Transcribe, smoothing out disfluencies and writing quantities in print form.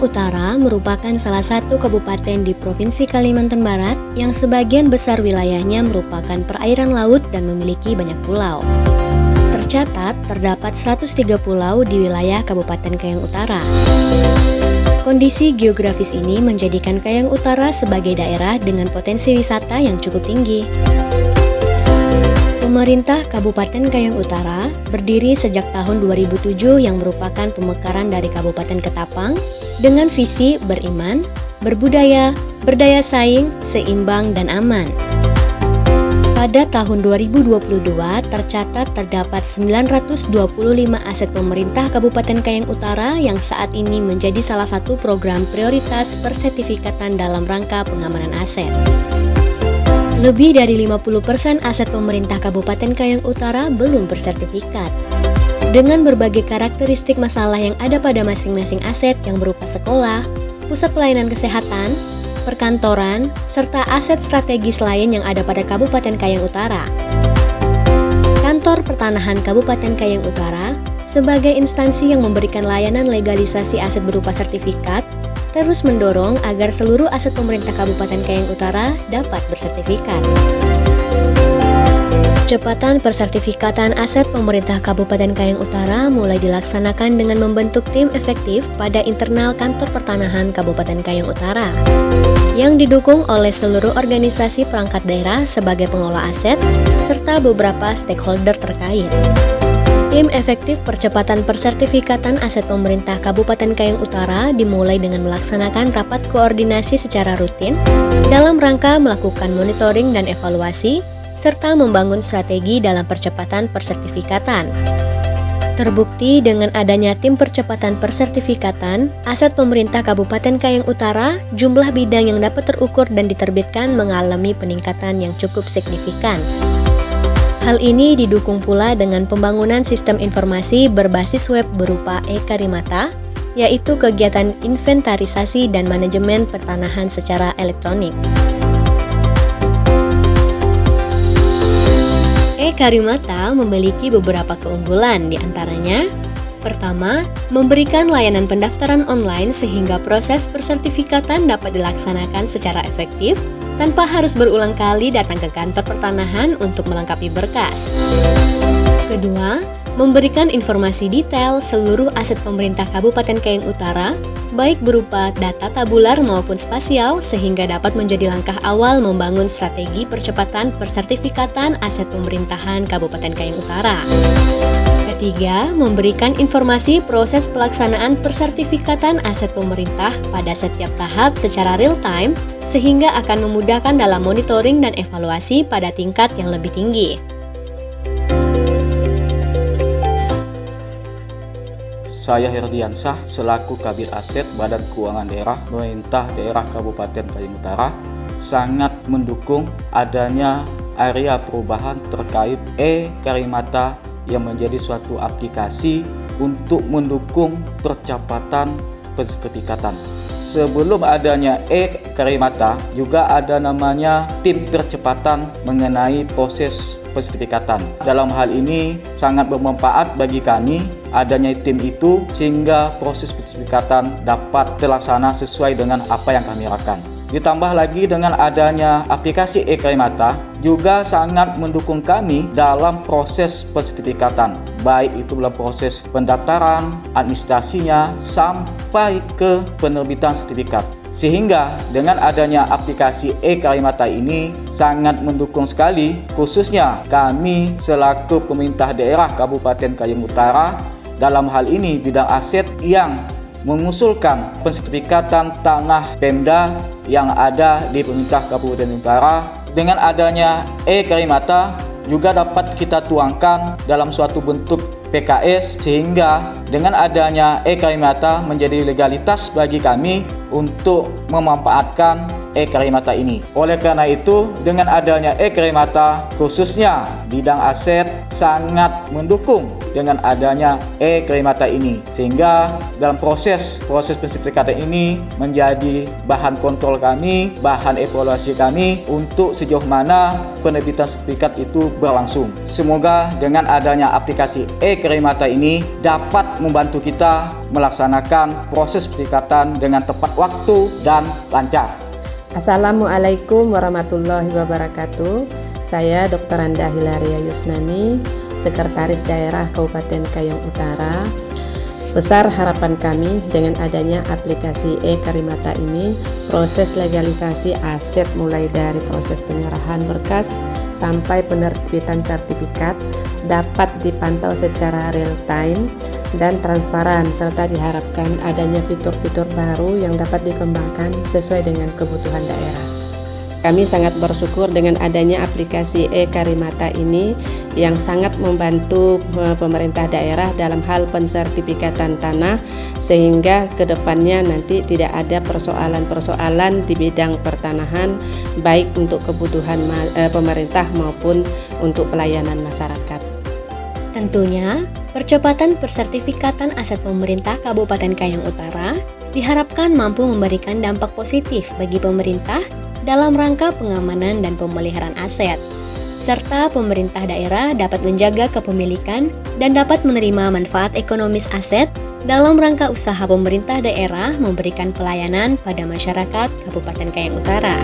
Kayang Utara merupakan salah satu kabupaten di Provinsi Kalimantan Barat yang sebagian besar wilayahnya merupakan perairan laut dan memiliki banyak pulau. Tercatat terdapat 103 pulau di wilayah Kabupaten Kayang Utara. Kondisi geografis ini menjadikan Kayang Utara sebagai daerah dengan potensi wisata yang cukup tinggi. Pemerintah Kabupaten Kayang Utara berdiri sejak tahun 2007 yang merupakan pemekaran dari Kabupaten Ketapang dengan visi beriman, berbudaya, berdaya saing, seimbang, dan aman. Pada tahun 2022 tercatat terdapat 925 aset pemerintah Kabupaten Kayang Utara yang saat ini menjadi salah satu program prioritas persertifikatan dalam rangka pengamanan aset. Lebih dari 50% aset pemerintah Kabupaten Kayang Utara belum bersertifikat. Dengan berbagai karakteristik masalah yang ada pada masing-masing aset yang berupa sekolah, pusat pelayanan kesehatan, perkantoran, serta aset strategis lain yang ada pada Kabupaten Kayang Utara. Kantor Pertanahan Kabupaten Kayang Utara sebagai instansi yang memberikan layanan legalisasi aset berupa sertifikat terus mendorong agar seluruh aset pemerintah Kabupaten Kayang Utara dapat bersertifikat. Percepatan persertifikatan aset pemerintah Kabupaten Kayang Utara mulai dilaksanakan dengan membentuk tim efektif pada internal Kantor Pertanahan Kabupaten Kayang Utara yang didukung oleh seluruh organisasi perangkat daerah sebagai pengelola aset serta beberapa stakeholder terkait. Tim efektif percepatan persertifikatan aset pemerintah Kabupaten Kayang Utara dimulai dengan melaksanakan rapat koordinasi secara rutin dalam rangka melakukan monitoring dan evaluasi, serta membangun strategi dalam percepatan persertifikatan. Terbukti dengan adanya tim percepatan persertifikatan, aset pemerintah Kabupaten Kayang Utara, jumlah bidang yang dapat terukur dan diterbitkan mengalami peningkatan yang cukup signifikan. Hal ini didukung pula dengan pembangunan sistem informasi berbasis web berupa e-Karimata, yaitu kegiatan inventarisasi dan manajemen pertanahan secara elektronik. E-Karimata memiliki beberapa keunggulan, diantaranya: pertama, memberikan layanan pendaftaran online sehingga proses persertifikatan dapat dilaksanakan secara efektif tanpa harus berulang kali datang ke kantor pertanahan untuk melengkapi berkas. Kedua, memberikan informasi detail seluruh aset pemerintah Kabupaten Kayang Utara, baik berupa data tabular maupun spasial, sehingga dapat menjadi langkah awal membangun strategi percepatan persertifikatan aset pemerintahan Kabupaten Kayang Utara. Ketiga, memberikan informasi proses pelaksanaan persertifikatan aset pemerintah pada setiap tahap secara real-time, sehingga akan memudahkan dalam monitoring dan evaluasi pada tingkat yang lebih tinggi. Saya Herdiansah selaku Kabid Aset Badan Keuangan Daerah Pemerintah Daerah Kabupaten Kayang Utara sangat mendukung adanya area perubahan terkait e-Karimata yang menjadi suatu aplikasi untuk mendukung percepatan persertifikatan. Sebelum adanya e-Karimata juga ada namanya tim percepatan mengenai proses persertifikatan. Dalam hal ini sangat bermanfaat bagi kami adanya tim itu sehingga proses persertifikatan dapat terlaksana sesuai dengan apa yang kami harapkan. Ditambah lagi dengan adanya aplikasi e-Karimata juga sangat mendukung kami dalam proses persertifikatan, baik itu dalam proses pendaftaran, administrasinya, sampai ke penerbitan sertifikat. Sehingga dengan adanya aplikasi e-Karimata ini sangat mendukung sekali, khususnya kami selaku pemerintah daerah Kabupaten Kayang Utara dalam hal ini bidang aset yang mengusulkan pensertifikatan tanah Pemda yang ada di pemerintah Kabupaten Utara. Dengan adanya e-Karimata juga dapat kita tuangkan dalam suatu bentuk PKS, sehingga dengan adanya e-Karimata menjadi legalitas bagi kami untuk memanfaatkan e-Karimata ini. Oleh karena itu, dengan adanya e-Karimata, khususnya bidang aset sangat mendukung dengan adanya e-Karimata ini, sehingga dalam proses pensertifikatan ini menjadi bahan kontrol kami, bahan evaluasi kami untuk sejauh mana penerbitan sertifikat itu berlangsung. Semoga dengan adanya aplikasi e-Karimata ini dapat membantu kita melaksanakan proses sertifikatan dengan tepat waktu dan lancar. Assalamualaikum warahmatullahi wabarakatuh. Saya Dr. Anda Hilaria Yusnani, Sekretaris Daerah Kabupaten Kayong Utara. Besar harapan kami dengan adanya aplikasi e-Karimata ini, proses legalisasi aset mulai dari proses penyerahan berkas sampai penerbitan sertifikat dapat dipantau secara real time dan transparan, serta diharapkan adanya fitur-fitur baru yang dapat dikembangkan sesuai dengan kebutuhan daerah. Kami sangat bersyukur dengan adanya aplikasi e-Karimata ini yang sangat membantu pemerintah daerah dalam hal pensertifikatan tanah, sehingga kedepannya nanti tidak ada persoalan-persoalan di bidang pertanahan, baik untuk kebutuhan pemerintah maupun untuk pelayanan masyarakat. Tentunya, percepatan persertifikatan aset pemerintah Kabupaten Kayong Utara diharapkan mampu memberikan dampak positif bagi pemerintah dalam rangka pengamanan dan pemeliharaan aset, serta pemerintah daerah dapat menjaga kepemilikan dan dapat menerima manfaat ekonomis aset dalam rangka usaha pemerintah daerah memberikan pelayanan pada masyarakat Kabupaten Kayong Utara.